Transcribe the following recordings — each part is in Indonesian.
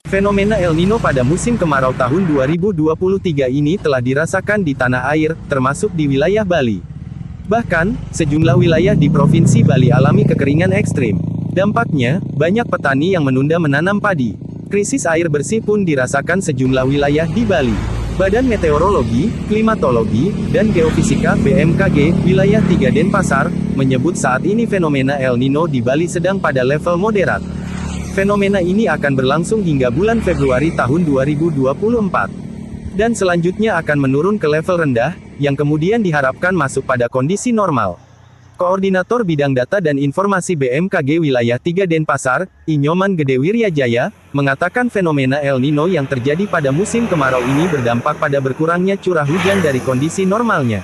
Fenomena El Nino pada musim kemarau tahun 2023 ini telah dirasakan di tanah air, termasuk di wilayah Bali. Bahkan, sejumlah wilayah di Provinsi Bali alami kekeringan ekstrim. Dampaknya, banyak petani yang menunda menanam padi. Krisis air bersih pun dirasakan sejumlah wilayah di Bali. Badan Meteorologi, Klimatologi, dan Geofisika (BMKG) wilayah 3 Denpasar, menyebut saat ini fenomena El Nino di Bali sedang pada level moderat. Fenomena ini akan berlangsung hingga bulan Februari tahun 2024. Dan selanjutnya akan menurun ke level rendah, yang kemudian diharapkan masuk pada kondisi normal. Koordinator Bidang Data dan Informasi BMKG Wilayah 3 Denpasar, Inyoman Gede Wiryajaya, mengatakan fenomena El Nino yang terjadi pada musim kemarau ini berdampak pada berkurangnya curah hujan dari kondisi normalnya.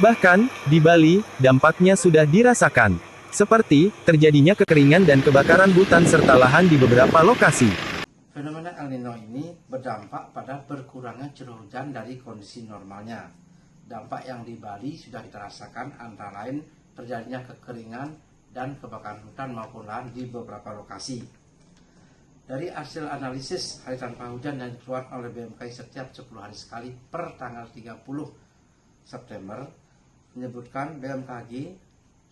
Bahkan, di Bali, dampaknya sudah dirasakan. Seperti, terjadinya kekeringan dan kebakaran hutan serta lahan di beberapa lokasi. Fenomena El Nino ini berdampak pada berkurangnya curah hujan dari kondisi normalnya. Dampak yang di Bali sudah kita rasakan antara lain terjadinya kekeringan dan kebakaran hutan maupun lahan di beberapa lokasi. Dari hasil analisis hari tanpa hujan yang dikeluarkan oleh BMKG setiap 10 hari sekali per tanggal 30 September, menyebutkan BMKG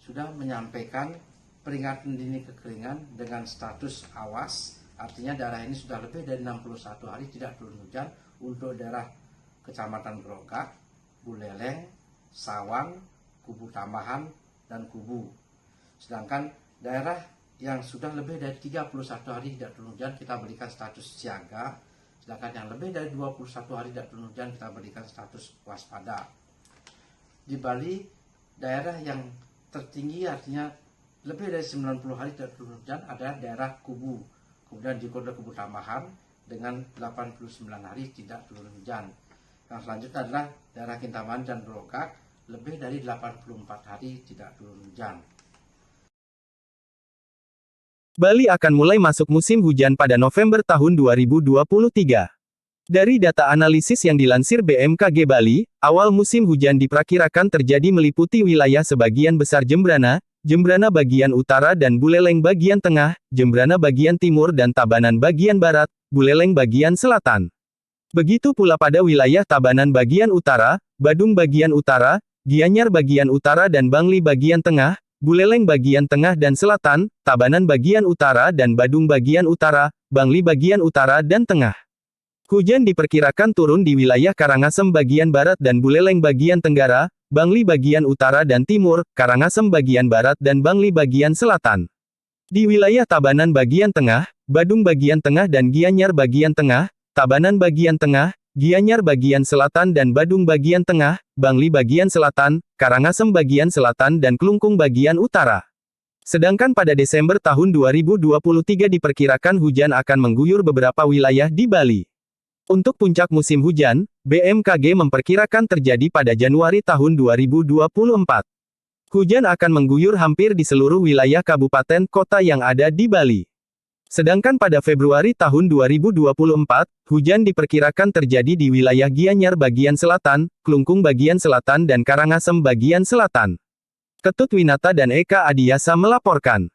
sudah menyampaikan peringatan dini kekeringan dengan status awas, artinya daerah ini sudah lebih dari 61 hari tidak turun hujan untuk daerah Kecamatan Grogak, Buleleng, Sawang, Kubu Tambahan, dan Kubu. Sedangkan daerah yang sudah lebih dari 31 hari tidak turun hujan kita berikan status siaga, sedangkan yang lebih dari 21 hari tidak turun hujan kita berikan status waspada. Di Bali, daerah yang tertinggi artinya lebih dari 90 hari tidak turun hujan adalah daerah Kubu. Kemudian di kode Kubu Tambahan dengan 89 hari tidak turun hujan. Yang selanjutnya adalah daerah Kintamani dan Grogak lebih dari 84 hari tidak turun hujan. Bali akan mulai masuk musim hujan pada November tahun 2023. Dari data analisis yang dilansir BMKG Bali, awal musim hujan diperkirakan terjadi meliputi wilayah sebagian besar Jembrana, Jembrana bagian utara dan Buleleng bagian tengah, Jembrana bagian timur dan Tabanan bagian barat, Buleleng bagian selatan. Begitu pula pada wilayah Tabanan bagian utara, Badung bagian utara, Gianyar bagian utara dan Bangli bagian tengah, Buleleng bagian tengah dan selatan, Tabanan bagian utara dan Badung bagian utara, Bangli bagian utara dan tengah. Hujan diperkirakan turun di wilayah Karangasem bagian barat dan Buleleng bagian tenggara, Bangli bagian utara dan timur, Karangasem bagian barat dan Bangli bagian selatan. Di wilayah Tabanan bagian tengah, Badung bagian tengah dan Gianyar bagian tengah, Tabanan bagian tengah, Gianyar bagian selatan dan Badung bagian tengah, Bangli bagian selatan, Karangasem bagian selatan dan Klungkung bagian utara. Sedangkan pada Desember tahun 2023 diperkirakan hujan akan mengguyur beberapa wilayah di Bali. Untuk puncak musim hujan, BMKG memperkirakan terjadi pada Januari tahun 2024. Hujan akan mengguyur hampir di seluruh wilayah kabupaten kota yang ada di Bali. Sedangkan pada Februari tahun 2024, hujan diperkirakan terjadi di wilayah Gianyar bagian selatan, Klungkung bagian selatan dan Karangasem bagian selatan. Ketut Winata dan Eka Adiyasa melaporkan.